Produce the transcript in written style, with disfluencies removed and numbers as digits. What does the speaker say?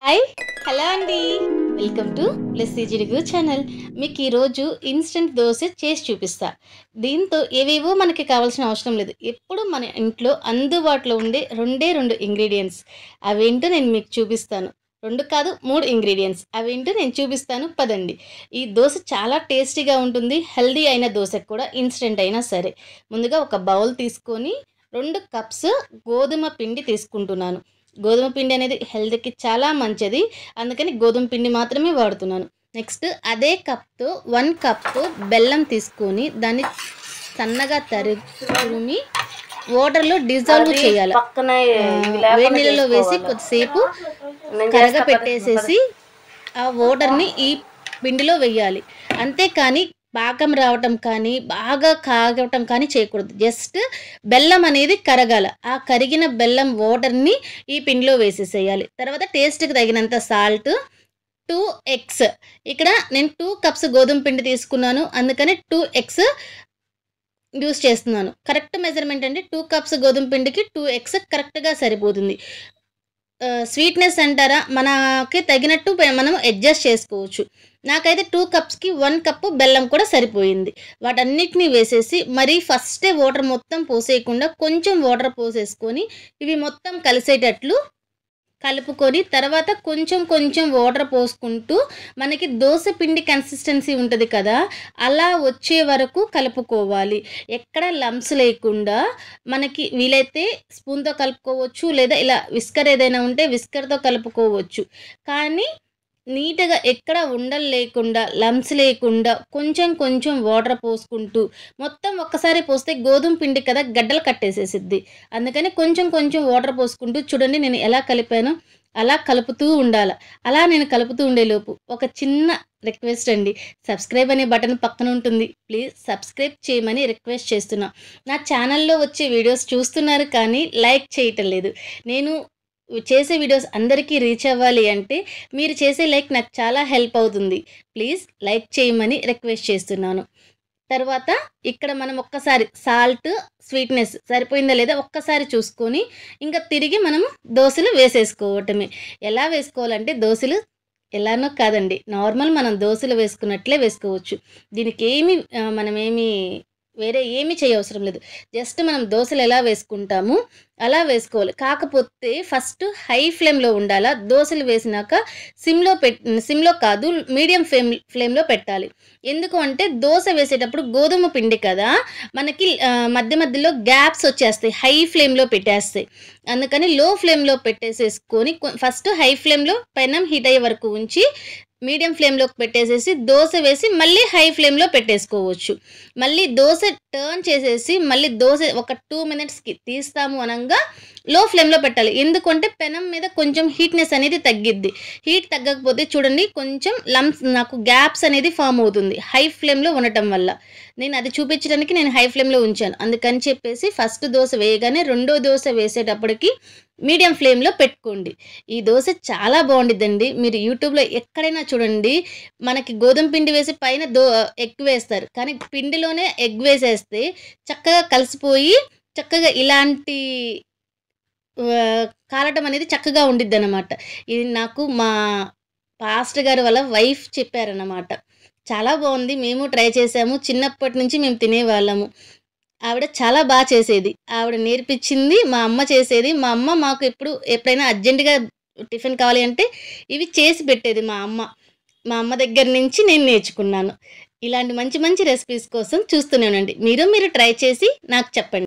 Hi hello అండి, welcome to plus జిడుగు channel. మీకు ఈరోజు ఇన్స్టెంట్ దోశ చేసి చూపిస్తా. దీంతో ఏవేవో మనకి కావాల్సిన అవసరం లేదు. ఎప్పుడు మన ఇంట్లో అందుబాటులో ఉండే రెండు ఇంగ్రీడియంట్స్ అవేంటో నేను మీకు చూపిస్తాను. 2 కాదు 3 ఇంగ్రీడియంట్స్ అవేంటో నేను చూపిస్తాను, పదండి. ఈ దోశ చాలా టేస్టీగా ఉంటుంది. హెల్దీ అయిన దోశ కూడా, ఇన్స్టెంట్ అయినా సరే. ముందుగా ఒక బౌల్ తీసుకొని 2 కప్స్ గోధుమ పిండి తీసుకుంటున్నాను. గోధుమ పిండి అనేది హెల్త్కి చాలా మంచిది, అందుకని గోధుమ పిండి మాత్రమే వాడుతున్నాను. నెక్స్ట్ అదే కప్తో 1 కప్పు బెల్లం తీసుకొని దాన్ని సన్నగా తరిమి వాటర్లో డిజాల్వ్ చేయాలి. వేడి నీళ్ళలో వేసి కొద్దిసేపు కరగ పెట్టేసేసి ఆ వాటర్ని ఈ పిండిలో వేయాలి. అంతేకాని పాకం రావటం కానీ బాగా కాగటం కానీ చేయకూడదు. జస్ట్ బెల్లం అనేది కరగాల. ఆ కరిగిన బెల్లం వాటర్ని ఈ పిండిలో వేసేసేయాలి. తర్వాత టేస్ట్కి తగినంత సాల్ట్, 2 ఎగ్స్. ఇక్కడ నేను 2 కప్స్ గోధుమ పిండి తీసుకున్నాను, అందుకని 2 ఎగ్స్ యూస్ చేస్తున్నాను. కరెక్ట్ మెజర్మెంట్ అండి. 2 కప్స్ గోధుమ పిండికి 2 ఎగ్స్ కరెక్ట్గా సరిపోతుంది. స్వీట్నెస్ అంటారా, మనకి తగినట్టు మనం అడ్జస్ట్ చేసుకోవచ్చు. నాకైతే 2 కప్స్కి 1 కప్పు బెల్లం కూడా సరిపోయింది. వాటన్నిటిని వేసేసి మరీ ఫస్టే వాటర్ మొత్తం పోసేయకుండా కొంచెం వాటర్ పోసేసుకొని ఇవి మొత్తం కలిసేటట్లు కలుపుకొని, తర్వాత కొంచెం కొంచెం వాటర్ పోసుకుంటూ మనకి దోశ పిండి కన్సిస్టెన్సీ ఉంటుంది కదా, అలా వచ్చే వరకు కలుపుకోవాలి. ఎక్కడ లంప్స్ లేకుండా మనకి వీలైతే స్పూన్తో కలుపుకోవచ్చు, లేదా ఇలా విస్కర్ ఏదైనా ఉంటే విస్కర్తో కలుపుకోవచ్చు. కానీ నీట్గా ఎక్కడ ఉండలు లేకుండా, లంప్స్ లేకుండా కొంచెం కొంచెం వాటర్ పోసుకుంటూ, మొత్తం ఒక్కసారి పోస్తే గోధుమ పిండి కదా గడ్డలు కట్టేసేసిద్ది. అందుకని కొంచెం కొంచెం వాటర్ పోసుకుంటూ, చూడండి నేను ఎలా కలిపానో అలా కలుపుతూ ఉండాలి. అలా నేను కలుపుతూ ఉండేలోపు ఒక చిన్న రిక్వెస్ట్ అండి, సబ్స్క్రైబ్ అనే బటన్ పక్కన ఉంటుంది, ప్లీజ్ సబ్స్క్రైబ్ చేయమని రిక్వెస్ట్ చేస్తున్నా. నా ఛానల్లో వచ్చే వీడియోస్ చూస్తున్నారు కానీ లైక్ చేయటం లేదు. నేను చేసే వీడియోస్ అందరికీ రీచ్ అవ్వాలి అంటే మీరు చేసే లైక్ నాకు చాలా హెల్ప్ అవుతుంది. ప్లీజ్ లైక్ చేయమని రిక్వెస్ట్ చేస్తున్నాను. తర్వాత ఇక్కడ మనం ఒక్కసారి సాల్ట్, స్వీట్నెస్ సరిపోయిందా లేదా ఒక్కసారి చూసుకొని ఇంకా తిరిగి మనము దోశలు వేసేసుకోవటమే. ఎలా వేసుకోవాలంటే దోశలు ఎలానో కాదండి, నార్మల్ మనం దోశలు వేసుకున్నట్లే వేసుకోవచ్చు. దీనికి మనమేమి వేరే ఏమీ చేయవసరం లేదు. జస్ట్ మనం దోశలు ఎలా వేసుకుంటాము అలా వేసుకోవాలి. కాకపోతే ఫస్ట్ హై ఫ్లేమ్లో ఉండాలా. దోశలు వేసినాక సిమ్లో కాదు, మీడియం ఫ్లేమ్లో పెట్టాలి. ఎందుకు అంటే దోశ వేసేటప్పుడు గోధుమ పిండి కదా, మనకి మధ్య మధ్యలో గ్యాప్స్ వచ్చేస్తాయి హై ఫ్లేమ్లో పెట్టేస్తాయి. అందుకని లో ఫ్లేమ్లో పెట్టేసేసుకొని ఫస్ట్ హై ఫ్లేమ్లో పెనం హీట్ అయ్యే వరకు ఉంచి మీడియం ఫ్లేమ్లోకి పెట్టేసేసి దోశ వేసి మళ్ళీ హై ఫ్లేమ్లో పెట్టేసుకోవచ్చు. మళ్ళీ దోశ టర్న్ చేసేసి మళ్ళీ దోశ ఒక 2 మినిట్స్కి తీస్తాము అనగా లో ఫ్లేమ్లో పెట్టాలి. ఎందుకంటే పెనం మీద కొంచెం హీట్నెస్ అనేది తగ్గిద్ది. హీట్ తగ్గకపోతే చూడండి కొంచెం లంప్స్, నాకు గ్యాప్స్ అనేది ఫామ్ అవుతుంది హై ఫ్లేమ్లో ఉండటం వల్ల. నేను అది చూపించడానికి నేను హై ఫ్లేమ్లో ఉంచాను. అందుకని చెప్పేసి ఫస్ట్ దోశ వేయగానే రెండో దోశ వేసేటప్పటికి మీడియం ఫ్లేమ్లో పెట్టుకోండి. ఈ దోశ చాలా బాగుండిద్దండి. మీరు యూట్యూబ్లో ఎక్కడైనా చూడండి, మనకి గోధుమ పిండి వేసి పైన ఎగ్ వేస్తారు, కానీ పిండిలోనే ఎగ్ వేసేస్తే చక్కగా కలిసిపోయి చక్కగా ఇలాంటి కాలటం అనేది చక్కగా ఉండిద్ది అన్నమాట. ఇది నాకు మా పాస్టర్ గారు వాళ్ళ వైఫ్ చెప్పారన్నమాట. చాలా బాగుంది, మేము ట్రై చేసాము. చిన్నప్పటి నుంచి మేము తినేవాళ్ళము. ఆవిడ చాలా బాగా చేసేది. ఆవిడ నేర్పించింది మా అమ్మ చేసేది. మా అమ్మ మాకు ఎప్పుడైనా అర్జెంటుగా టిఫిన్ కావాలి అంటే ఇవి చేసి పెట్టేది మా అమ్మ. మా అమ్మ దగ్గర నుంచి నేను నేర్చుకున్నాను. ఇలాంటి మంచి మంచి రెసిపీస్ కోసం చూస్తూనే ఉండండి. మీరు ట్రై చేసి నాకు చెప్పండి.